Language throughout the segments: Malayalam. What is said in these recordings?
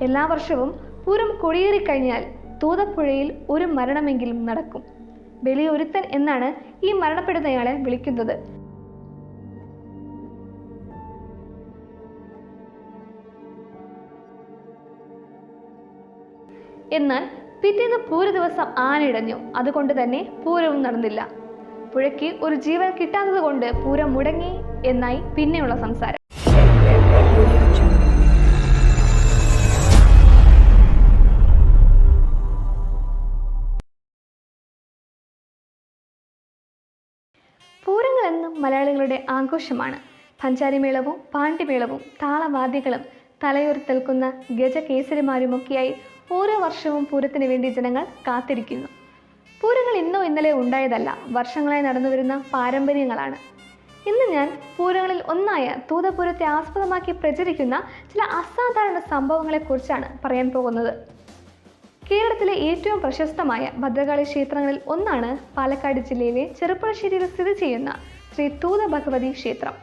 എല്ലാ വർഷവും പൂരം കൊടിയേറിക്കഴിഞ്ഞാൽ തൂതപ്പുഴയിൽ ഒരു മരണമെങ്കിലും നടക്കും. ബലിയൊരുത്തൻ എന്നാണ് ഈ മരണപ്പെടുന്നയാളെ വിളിക്കുന്നത്. എന്നാൽ പിറ്റേന്ന് പൂര ദിവസം ആനയിടഞ്ഞു. അതുകൊണ്ട് തന്നെ പൂരവും നടന്നില്ല. പുഴയ്ക്ക് ഒരു ജീവൻ കിട്ടാത്തത് കൊണ്ട് പൂരം മുടങ്ങി എന്നായി പിന്നെയുള്ള സംസാരം. പൂരങ്ങൾ എന്നും മലയാളികളുടെ ആഘോഷമാണ്. പഞ്ചാരിമേളവും പാണ്ടിമേളവും താളവാദ്യങ്ങളും തലയുയർത്തേൽക്കുന്ന ഗജകേസരിമാരുമൊക്കെയായി ഓരോ വർഷവും പൂരത്തിന് വേണ്ടി ജനങ്ങൾ കാത്തിരിക്കുന്നു. പൂരങ്ങൾ ഇന്നോ ഇന്നലെ ഉണ്ടായതല്ല, വർഷങ്ങളായി നടന്നുവരുന്ന പാരമ്പര്യങ്ങളാണ്. ഇന്ന് ഞാൻ പൂരങ്ങളിൽ ഒന്നായ തൂതപൂരത്തെ ആസ്പദമാക്കി പ്രചരിക്കുന്ന ചില അസാധാരണ സംഭവങ്ങളെക്കുറിച്ചാണ് പറയാൻ പോകുന്നത്. കേരളത്തിലെ ഏറ്റവും പ്രശസ്തമായ ഭദ്രകാളി ക്ഷേത്രങ്ങളിൽ ഒന്നാണ് പാലക്കാട് ജില്ലയിലെ ചെറുപ്പുളശ്ശേരിയിൽ സ്ഥിതി ചെയ്യുന്ന ശ്രീ തൂത ഭഗവതി ക്ഷേത്രം.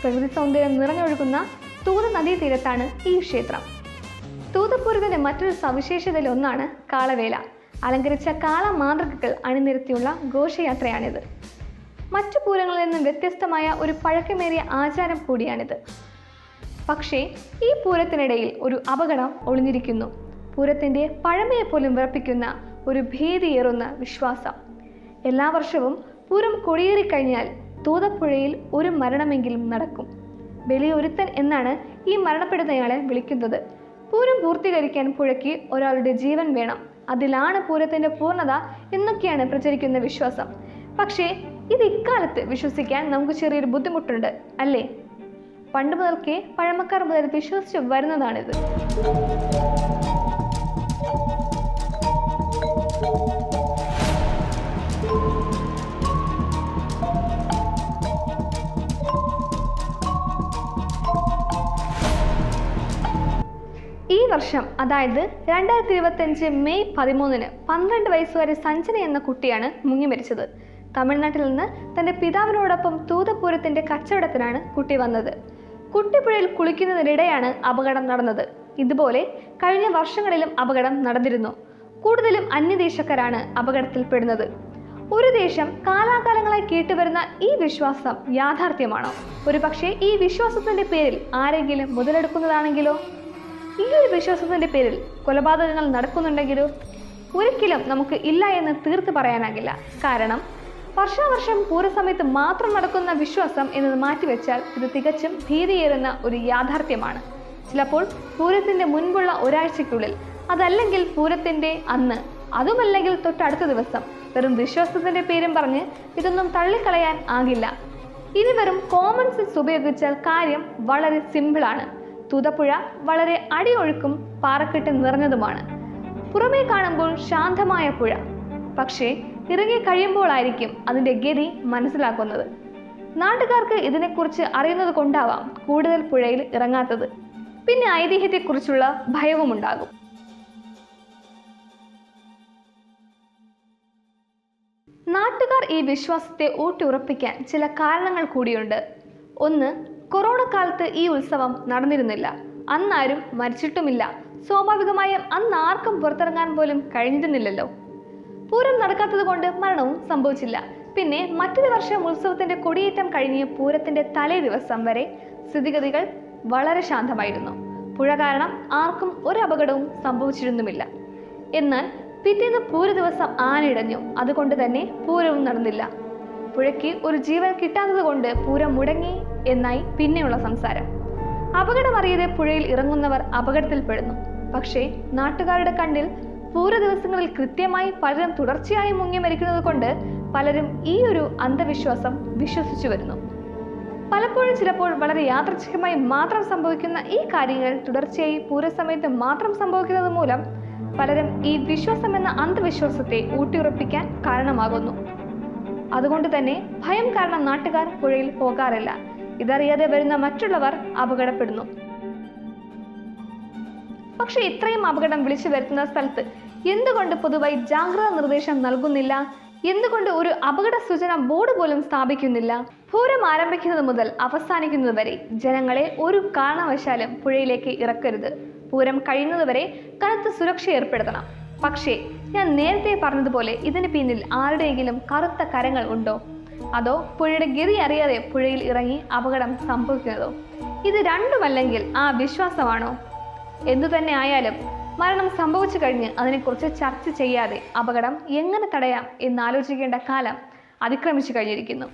പ്രകൃതി സൗന്ദര്യം നിറഞ്ഞൊഴുകുന്ന തൂത നദീതീരത്താണ് ഈ ക്ഷേത്രം. തൂതപൂരത്തിന്റെ മറ്റൊരു സവിശേഷതയിൽ ഒന്നാണ് കാളവേല. അലങ്കരിച്ച കാള മാതൃകകൾ അണിനിരത്തിയുള്ള ഘോഷയാത്രയാണിത്. മറ്റു പൂരങ്ങളിൽ നിന്നും വ്യത്യസ്തമായ ഒരു പഴക്കമേറിയ ആചാരം കൂടിയാണിത്. പക്ഷേ ഈ പൂരത്തിനിടയിൽ ഒരു അപകടം ഒളിഞ്ഞിരിക്കുന്നു. പൂരത്തിന്റെ പഴമയെ പോലും വിറപ്പിക്കുന്ന ഒരു ഭീതിയേറുന്ന വിശ്വാസം. എല്ലാ വർഷവും പൂരം കൊടിയേറിക്കഴിഞ്ഞാൽ തൂതപ്പുഴയിൽ ഒരു മരണമെങ്കിലും നടക്കും. ബലിയൊരുത്തൻ എന്നാണ് ഈ മരണപ്പെടുന്നയാളെ വിളിക്കുന്നത്. പൂരം പൂർത്തീകരിക്കാൻ പുഴയ്ക്ക് ഒരാളുടെ ജീവൻ വേണം. അതിലാണ് പൂരത്തിന്റെ പൂർണ്ണത എന്നൊക്കെയാണ് പ്രചരിക്കുന്ന വിശ്വാസം. പക്ഷേ ഇത് ഇക്കാലത്ത് വിശ്വസിക്കാൻ നമുക്ക് ചെറിയൊരു ബുദ്ധിമുട്ടുണ്ട്, അല്ലേ? പണ്ട് മുതൽക്കേ പഴമക്കാർ മുതൽ വിശ്വസിച്ച് വരുന്നതാണിത്. ഈ വർഷം, അതായത് 2025 മെയ് 13 12 വയസ്സുകാരി സഞ്ജന എന്ന കുട്ടിയാണ് മുങ്ങി മരിച്ചത്. തമിഴ്നാട്ടിൽ നിന്ന് തന്റെ പിതാവിനോടൊപ്പം തൂതപൂരത്തിന്റെ കച്ചവടത്തിനാണ് കുട്ടി വന്നത്. കുട്ടിപ്പുഴയിൽ കുളിക്കുന്നതിനിടെയാണ് അപകടം നടന്നത്. ഇതുപോലെ കഴിഞ്ഞ വർഷങ്ങളിലും അപകടം നടന്നിരുന്നു. കൂടുതലും അന്യദേശക്കാരാണ് അപകടത്തിൽപ്പെടുന്നത്. ഒരു ദേശം കാലാകാലങ്ങളായി കേട്ടുവരുന്ന ഈ വിശ്വാസം യാഥാർത്ഥ്യമാണോ? ഒരു പക്ഷേ ഈ വിശ്വാസത്തിന്റെ പേരിൽ ആരെങ്കിലും മുതലെടുക്കുന്നതാണെങ്കിലോ? ഈ ഒരു വിശ്വാസത്തിന്റെ പേരിൽ കൊലപാതകങ്ങൾ നടക്കുന്നുണ്ടെങ്കിലോ? ഒരിക്കലും നമുക്ക് ഇല്ല എന്ന് തീർത്ത് പറയാനാകില്ല. കാരണം വർഷാവർഷം പൂരസമയത്ത് മാത്രം നടക്കുന്ന വിശ്വാസം എന്നത് മാറ്റിവെച്ചാൽ ഇത് തികച്ചും ഭീതിയേറുന്ന ഒരു യാഥാർത്ഥ്യമാണ്. ചിലപ്പോൾ പൂരത്തിന്റെ മുൻപുള്ള ഒരാഴ്ചയ്ക്കുള്ളിൽ, അതല്ലെങ്കിൽ പൂരത്തിന്റെ അന്ന്, അതുമല്ലെങ്കിൽ തൊട്ടടുത്ത ദിവസം വെറും വിശ്വാസത്തിന്റെ പേരും പറഞ്ഞ് ഇതൊന്നും തള്ളിക്കളയാൻ ആകില്ല. ഇനി വെറും കോമൺ സെൻസ് ഉപയോഗിച്ചാൽ കാര്യം വളരെ സിമ്പിളാണ്. തൂതപ്പുഴ വളരെ അടിയൊഴുക്കും പാറക്കെട്ട് നിറഞ്ഞതുമാണ്. പുറമേ കാണുമ്പോൾ ശാന്തമായ പുഴ, പക്ഷേ ഇറങ്ങി കഴിയുമ്പോഴായിരിക്കും അതിൻ്റെ ഗതി മനസ്സിലാക്കുന്നത്. നാട്ടുകാർക്ക് ഇതിനെക്കുറിച്ച് അറിയുന്നത് കൊണ്ടാവാം കൂടുതൽ പുഴയിൽ ഇറങ്ങാത്തത്. പിന്നെ ഐതിഹ്യത്തെക്കുറിച്ചുള്ള ഭയവും ഉണ്ടാകും. നാട്ടുകാർ ഈ വിശ്വാസത്തെ ഊട്ടിയുറപ്പിക്കാൻ ചില കാരണങ്ങൾ കൂടിയുണ്ട്. ഒന്ന്, കൊറോണ കാലത്ത് ഈ ഉത്സവം നടന്നിരുന്നില്ല. അന്നാരും മരിച്ചിട്ടുമില്ല. സ്വാഭാവികമായും അന്ന് ആർക്കും പുറത്തിറങ്ങാൻ പോലും കഴിഞ്ഞിരുന്നില്ലല്ലോ. പൂരം നടക്കാത്തത് കൊണ്ട് മരണവും സംഭവിച്ചില്ല. പിന്നെ മറ്റൊരു വർഷം ഉത്സവത്തിന്റെ കൊടിയേറ്റം കഴിഞ്ഞ് പൂരത്തിന്റെ തലേ ദിവസം വരെ സ്ഥിതിഗതികൾ വളരെ ശാന്തമായിരുന്നു. പുഴ കാരണം ആർക്കും ഒരു അപകടവും സംഭവിച്ചിരുന്നുമില്ല. എന്നാൽ പിറ്റേന്ന് പൂര ദിവസം ആനയിടഞ്ഞു. അതുകൊണ്ട് തന്നെ പൂരവും നടന്നില്ല. പുഴയ്ക്ക് ഒരു ജീവൻ കിട്ടാത്തത് കൊണ്ട് പൂരം മുടങ്ങി എന്നായി പിന്നെയുള്ള സംസാരം. അപകടമറിയാതെ പുഴയിൽ ഇറങ്ങുന്നവർ അപകടത്തിൽപ്പെടുന്നു. പക്ഷേ നാട്ടുകാരുടെ കണ്ണിൽ പൂര ദിവസങ്ങളിൽ കൃത്യമായി പലരും തുടർച്ചയായി മുങ്ങി മരിക്കുന്നത് കൊണ്ട് പലരും ഈ ഒരു അന്ധവിശ്വാസം വിശ്വസിച്ചു വരുന്നു. പലപ്പോഴും ചിലപ്പോൾ വളരെ യാദൃച്ഛികമായി മാത്രം സംഭവിക്കുന്ന ഈ കാര്യങ്ങൾ തുടർച്ചയായി പൂരസമയത്ത് മാത്രം സംഭവിക്കുന്നത് മൂലം പലരും ഈ വിശ്വാസം എന്ന അന്ധവിശ്വാസത്തെ ഊട്ടിയുറപ്പിക്കാൻ കാരണമാകുന്നു. അതുകൊണ്ട് തന്നെ ഭയം കാരണം നാട്ടുകാർ പുഴയിൽ പോകാറില്ല. ഇതറിയാതെ വരുന്ന മറ്റുള്ളവർ അപകടപ്പെടുന്നു. പക്ഷേ ഇത്രയും അപകടം വിളിച്ചു വരുത്തുന്ന സ്ഥലത്ത് എന്തുകൊണ്ട് പൊതുവായി ജാഗ്രതാ നിർദ്ദേശം നൽകുന്നില്ല? എന്തുകൊണ്ട് ഒരു അപകട സൂചന ബോർഡ് പോലും സ്ഥാപിക്കുന്നില്ല? പൂരം ആരംഭിക്കുന്നത് മുതൽ അവസാനിക്കുന്നത് വരെ ജനങ്ങളെ ഒരു കാരണവശാലും പുഴയിലേക്ക് ഇറക്കരുത്. പൂരം കഴിയുന്നതുവരെ കനത്ത സുരക്ഷ ഏർപ്പെടുത്തണം. പക്ഷേ ഞാൻ നേരത്തെ പറഞ്ഞതുപോലെ ഇതിന് പിന്നിൽ ആരുടെയെങ്കിലും കറുത്ത കരങ്ങൾ ഉണ്ടോ? അതോ പുഴയുടെ ഗതി അറിയാതെ പുഴയിൽ ഇറങ്ങി അപകടം സംഭവിക്കുന്നതോ? ഇത് രണ്ടുമല്ലെങ്കിൽ ആ വിശ്വാസമാണോ? എന്തു തന്നെ ആയാലും മരണം സംഭവിച്ചു കഴിഞ്ഞ് അതിനെക്കുറിച്ച് ചർച്ച ചെയ്യാതെ അപകടം എങ്ങനെ തടയാം എന്നാലോചിക്കേണ്ട കാലം അതിക്രമിച്ചു കഴിഞ്ഞിരിക്കുന്നു.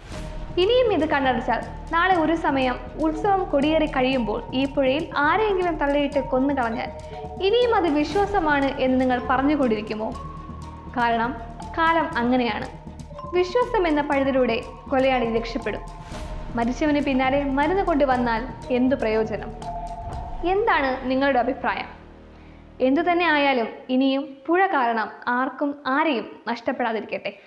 ഇനിയും ഇത് കണ്ണടച്ചാൽ നാളെ ഒരു സമയം ഉത്സവം കൊടിയേറി കഴിയുമ്പോൾ ഈ പുഴയിൽ ആരെയെങ്കിലും തള്ളിയിട്ട് കൊന്നുകളഞ്ഞാൽ ഇനിയും അത് വിശ്വാസമാണ് എന്ന് നിങ്ങൾ പറഞ്ഞുകൊണ്ടിരിക്കുമോ? കാരണം കാലം അങ്ങനെയാണ്. വിശ്വാസം എന്ന പഴുതിലൂടെ കൊലയാളി രക്ഷപ്പെടും. മരിച്ചവന് പിന്നാലെ മരുന്ന് കൊണ്ടുവന്നാൽ എന്തു പ്രയോജനം? എന്താണ് നിങ്ങളുടെ അഭിപ്രായം? എന്തു തന്നെ ആയാലും ഇനിയും പുഴ കാരണം ആർക്കും ആരെയും നഷ്ടപ്പെടാതിരിക്കട്ടെ.